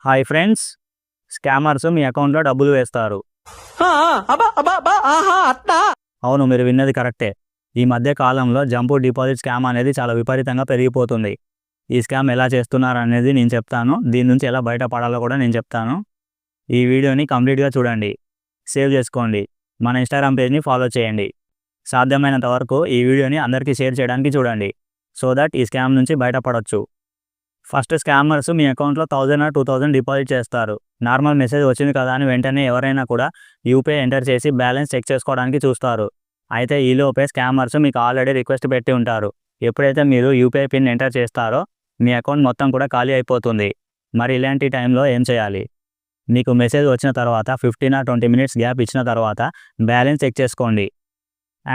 Hi friends, scammers మీ అకౌంట్లో డబ్బులు వేస్తారు. అవును, మీరు విన్నది కరెక్టే. ఈ మధ్య కాలంలో జంపు డిపాజిట్ స్కామ్ అనేది చాలా విపరీతంగా పెరిగిపోతుంది. ఈ స్కామ్ ఎలా చేస్తున్నారు అనేది నేను చెప్తాను. దీని నుంచి ఎలా బయటపడాలో కూడా నేను చెప్తాను. ఈ వీడియోని కంప్లీట్గా చూడండి, సేవ్ చేసుకోండి, మన ఇన్స్టాగ్రామ్ పేజ్ని ఫాలో చేయండి. సాధ్యమైనంత వరకు ఈ వీడియోని అందరికీ షేర్ చేయడానికి చూడండి, సో దట్ ఈ స్కామ్ నుంచి బయటపడవచ్చు. ఫస్ట్ స్కామర్స్ మీ అకౌంట్లో 1000 or 2000 డిపాజిట్ చేస్తారు. నార్మల్ మెసేజ్ వచ్చింది కదా అని వెంటనే ఎవరైనా కూడా యూపీఐ ఎంటర్ చేసి బ్యాలెన్స్ చెక్ చేసుకోవడానికి చూస్తారు. అయితే ఈలోపే స్కామర్స్ మీకు ఆల్రెడీ రిక్వెస్ట్ పెట్టి ఉంటారు. ఎప్పుడైతే మీరు యూపీఐ పిన్ ఎంటర్ చేస్తారో మీ అకౌంట్ మొత్తం కూడా ఖాళీ అయిపోతుంది. మరి ఇలాంటి టైంలో ఏం చేయాలి? మీకు మెసేజ్ వచ్చిన తర్వాత 15 or 20 minutes గ్యాప్ ఇచ్చిన తర్వాత బ్యాలెన్స్ చెక్ చేసుకోండి.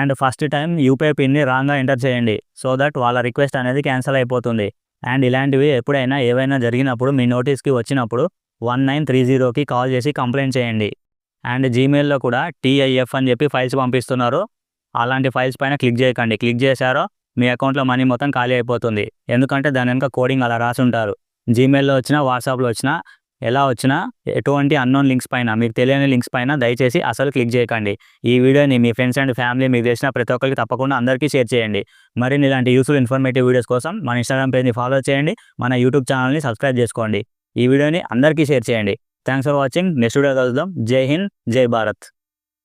అండ్ ఫస్ట్ టైం యూపీఐ పిన్ని రాంగ్గా ఎంటర్ చేయండి, సో దట్ వాళ్ళ రిక్వెస్ట్ అనేది క్యాన్సిల్ అయిపోతుంది. అండ్ ఇలాంటివి ఎప్పుడైనా ఏవైనా జరిగినప్పుడు మీ నోటీస్కి వచ్చినప్పుడు 1930కి కాల్ చేసి కంప్లైంట్ చేయండి. అండ్ జీమెయిల్లో కూడా TIF అని చెప్పి ఫైల్స్ పంపిస్తున్నారు. అలాంటి ఫైల్స్ పైన క్లిక్ చేయకండి. క్లిక్ చేశారో మీ అకౌంట్లో మనీ మొత్తం ఖాళీ అయిపోతుంది. ఎందుకంటే దాని వెనుక కోడింగ్ అలా రాసి ఉంటారు. జీమెయిల్లో వచ్చినా వాట్సాప్లో వచ్చినా ఎలా వచ్చినా ఎటువంటి అన్నోన్ లింక్స్ పైన, మీకు తెలియని లింక్స్ పైన దయచేసి అసలు క్లిక్ చేయకండి. ఈ వీడియోని మీ ఫ్రెండ్స్ అండ్ ఫ్యామిలీ మీకు తెలిసిన ప్రతి ఒక్కరికి తప్పకుండా అందరికీ షేర్ చేయండి. మరిన్ని ఇలాంటి యూస్ఫుల్ ఇన్ఫర్మేటివ్ వీడియోస్ కోసం మన ఇన్స్టాగ్రామ్ పేజ్ని ఫాలో చేయండి, మన యూట్యూబ్ ఛానల్ని సబ్స్క్రైబ్ చేసుకోండి. ఈ వీడియోని అందరికీ షేర్ చేయండి. Thanks for watching. Next video కలుద్దాం. జై హింద్, జై భారత్.